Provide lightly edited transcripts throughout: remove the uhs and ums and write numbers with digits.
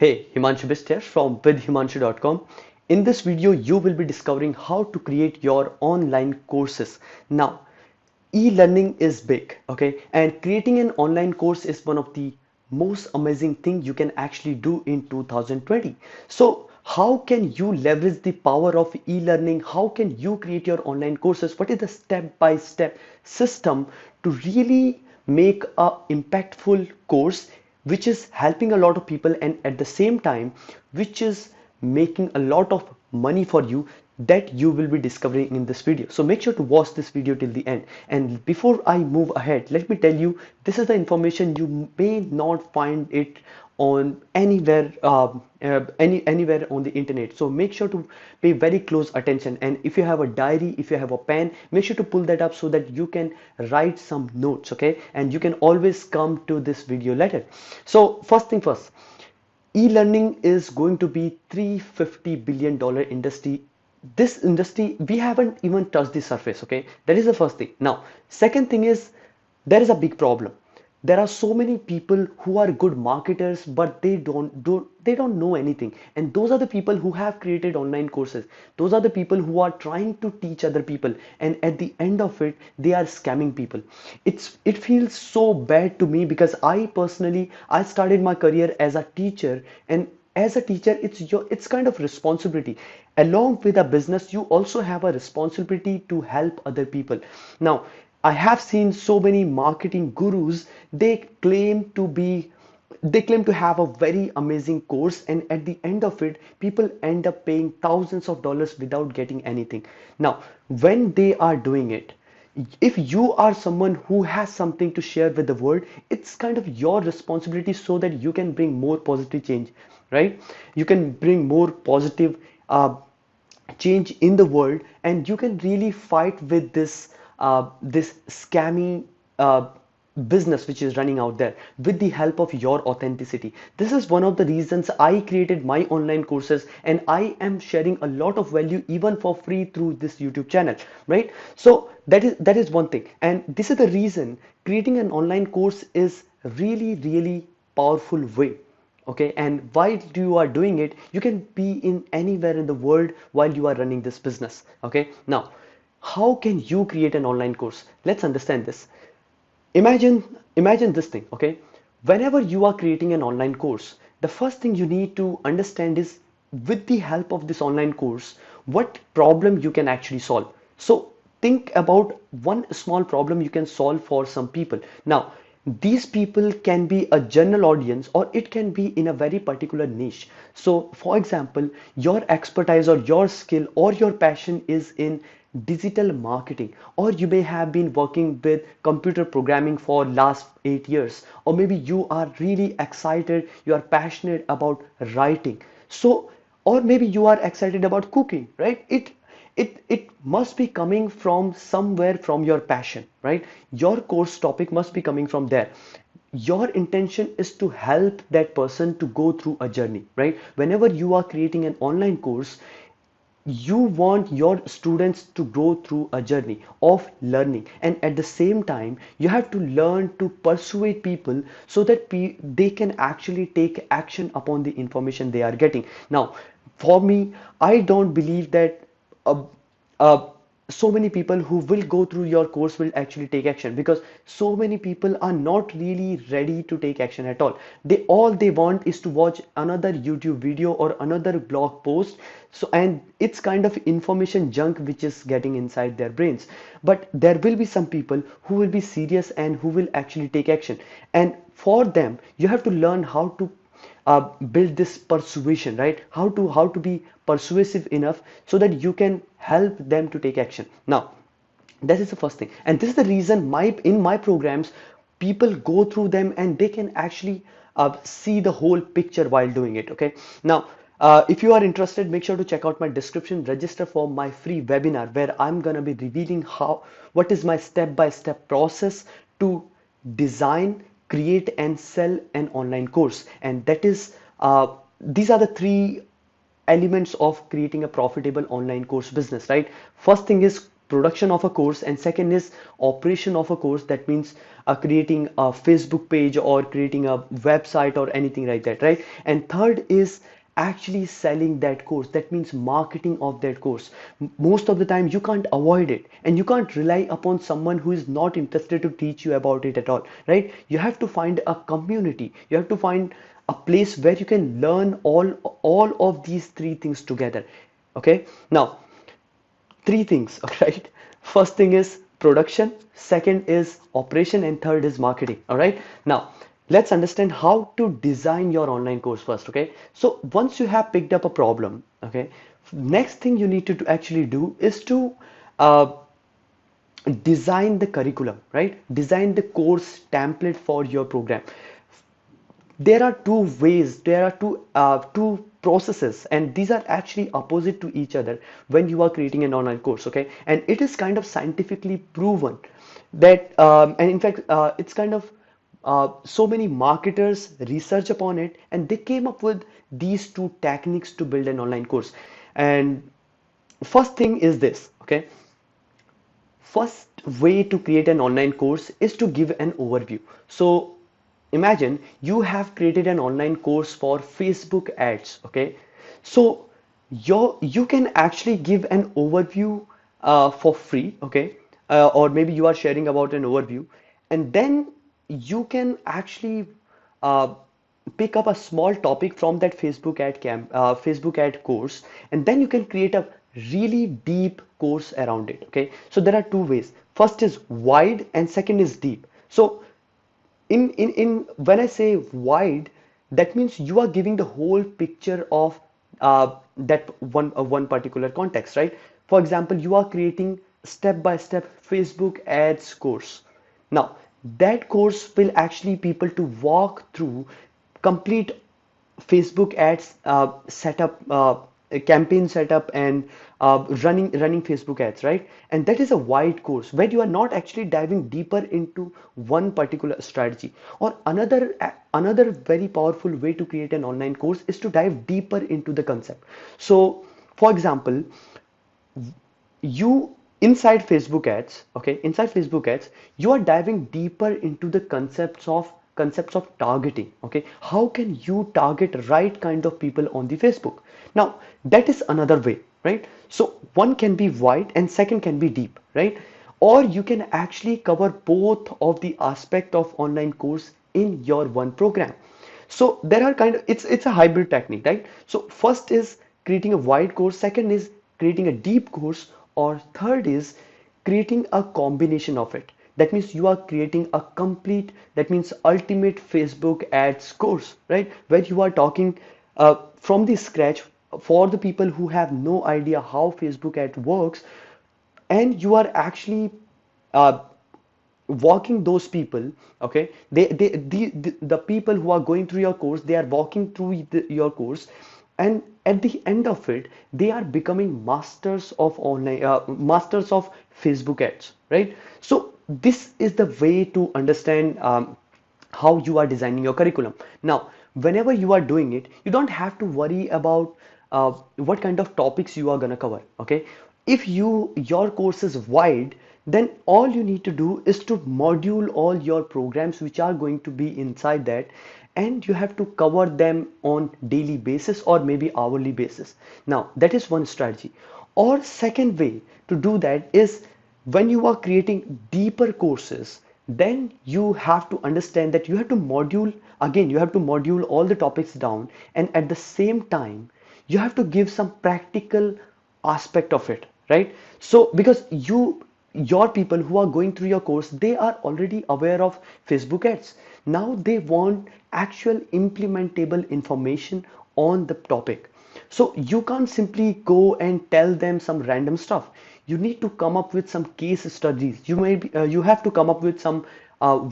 Hey, Himanshu Bisht here from withhimanshu.com. In this video, you will be discovering how to create your online courses. Now, e-learning is big, okay? And creating an online course is one of the most amazing thing you can actually do in 2020. So, how can you leverage the power of e-learning? How can you create your online courses? What is the step-by-step system to really make a impactful course which is helping a lot of people and at the same time which is making a lot of money for you, that you will be discovering in this video. So make sure to watch this video till the end. And before I move ahead, let me tell you, this is the information you may not find it on anywhere anywhere on the internet. So make sure to pay very close attention, and if you have a diary, if you have a pen, make sure to pull that up so that you can write some notes, okay? And you can always come to this video later. So first thing first, e-learning is going to be $350 billion industry. This industry, we haven't even touched the surface, okay? That is the first thing. Now, second thing is, there is a big problem. There are so many people who are good marketers, but they don't know anything. And those are the people who have created online courses. Those are the people who are trying to teach other people, and at the end of it, they are scamming people. It feels so bad to me because I started my career as a teacher, and as a teacher, it's kind of responsibility. Along with a business, you also have a responsibility to help other people. Now, I have seen so many marketing gurus. They claim to have a very amazing course, and at the end of it, people end up paying thousands of dollars without getting anything. Now, when they are doing it, if you are someone who has something to share with the world, it's kind of your responsibility so that you can bring more positive change, right? You can bring more positive change in the world, and you can really fight with this scammy business which is running out there with the help of your authenticity. This is one of the reasons I created my online courses, and I am sharing a lot of value even for free through this YouTube channel, right? So that is one thing, and this is the reason creating an online course is really powerful way. Okay, and while you are doing it, you can be in anywhere in the world while you are running this business. Okay, now how can you create an online course? Let's understand this. Imagine this thing, okay? Whenever you are creating an online course, the first thing you need to understand is, with the help of this online course, what problem you can actually solve. So think about one small problem you can solve for some people. Now, these people can be a general audience, or it can be in a very particular niche. So for example, your expertise or your skill or your passion is in digital marketing, or you may have been working with computer programming for last 8 years, or maybe you are really excited, you are passionate about writing. So, or maybe you are excited about cooking, right? It must be coming from somewhere, from your passion, right? Your course topic must be coming from there. Your intention is to help that person to go through a journey, right? Whenever you are creating an online course, you want your students to go through a journey of learning, and at the same time you have to learn to persuade people so that they can actually take action upon the information they are getting. Now, for me, I don't believe that uh, uh, so many people who will go through your course will actually take action, because so many people are not really ready to take action at all. They want is to watch another YouTube video or another blog post. So, and it's kind of information junk which is getting inside their brains. But there will be some people who will be serious and who will actually take action, and for them you have to learn how to build this persuasion, right? How to be persuasive enough so that you can help them to take action. Now, that is the first thing, and this is the reason in my programs people go through them and they can actually see the whole picture while doing it. Okay, now if you are interested, make sure to check out my description, register for my free webinar where I'm gonna be revealing what is my step-by-step process to design, create and sell an online course. And that is these are the three elements of creating a profitable online course business, right? First thing is production of a course, and second is operation of a course. That means creating a Facebook page or creating a website or anything like that, right? And third is actually selling that course. That means marketing of that course. Most of the time you can't avoid it, and you can't rely upon someone who is not interested to teach you about it at all, right? You have to find a community, you have to find a place where you can learn all of these three things together. Okay, now three things. Right, first thing is production, second is operation, and third is marketing. All right, now let's understand how to design your online course first. Okay, so once you have picked up a problem, okay, next thing you need to actually do is to uh, design the curriculum, right? Design the course template for your program. There are two ways, there are two processes, and these are actually opposite to each other when you are creating an online course. Okay, and it is kind of scientifically proven that and in fact it's kind of so many marketers research upon it, and they came up with these two techniques to build an online course. And first thing is this. Okay, first way to create an online course is to give an overview. So imagine you have created an online course for Facebook ads. Okay, so you can actually give an overview for free. Okay, or maybe you are sharing about an overview, and then you can actually uh, pick up a small topic from that Facebook ad course, and then you can create a really deep course around it. Okay, so there are two ways. First is wide, and second is deep. So in when I say wide, that means you are giving the whole picture of that one particular context, right? For example, you are creating step by step Facebook ads course. Now that course will actually people to walk through complete Facebook ads setup, campaign setup, and running Facebook ads, right? And that is a wide course where you are not actually diving deeper into one particular strategy. Or another very powerful way to create an online course is to dive deeper into the concept. So, for example, you inside Facebook ads, okay, inside Facebook ads, you are diving deeper into the concepts of targeting. Okay, how can you target right kind of people on the Facebook? Now that is another way, right? So one can be wide and second can be deep, right? Or you can actually cover both of the aspect of online course in your one program. So there are kind of, it's a hybrid technique, right? So first is creating a wide course, second is creating a deep course, or third is creating a combination of it. That means you are creating a complete, that means ultimate Facebook ads course, right? Where you are talking from the scratch for the people who have no idea how Facebook ad works, and you are actually uh, walking those people. Okay, the people who are going through your course, they are walking through your course, and at the end of it they are becoming masters of online masters of Facebook ads, right? So this is the way to understand how you are designing your curriculum. Now whenever you are doing it, you don't have to worry about what kind of topics you are gonna cover. Okay, if your course is wide, then all you need to do is to module all your programs which are going to be inside that, and you have to cover them on daily basis or maybe hourly basis. Now that is one strategy. Or second way to do that is when you are creating deeper courses, then you have to understand that you have to module, again you have to module all the topics down, and at the same time you have to give some practical aspect of it, right? So because your people who are going through your course, they are already aware of Facebook ads. Now they want actual implementable information on the topic. So you can't simply go and tell them some random stuff. You need to come up with some case studies. You have to come up with some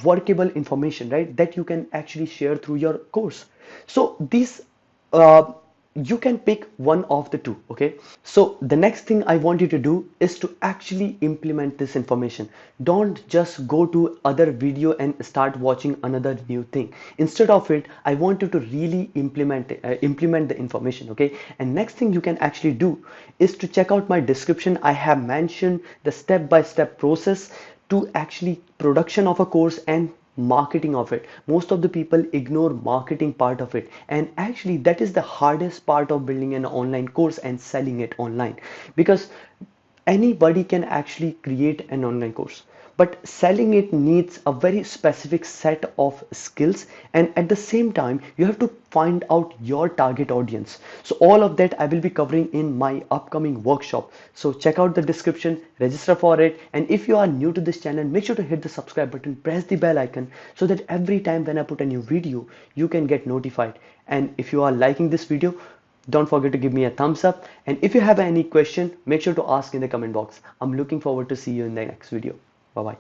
workable information, right? That you can actually share through your course. So these uh, you can pick one of the two. Okay, so the next thing I want you to do is to actually implement this information. Don't just go to other video and start watching another new thing. Instead of it, I want you to really implement the information. Okay, and next thing you can actually do is to check out my description. I have mentioned the step-by-step process to actually production of a course and marketing of it. Most of the people ignore marketing part of it, and actually that is the hardest part of building an online course and selling it online, because anybody can actually create an online course, but selling it needs a very specific set of skills, and at the same time you have to find out your target audience. So all of that I will be covering in my upcoming workshop. So check out the description, register for it, and if you are new to this channel, make sure to hit the subscribe button, press the bell icon, so that every time when I put a new video you can get notified. And if you are liking this video, don't forget to give me a thumbs up, and if you have any question, make sure to ask in the comment box. I'm looking forward to see you in the next video. Bye bye.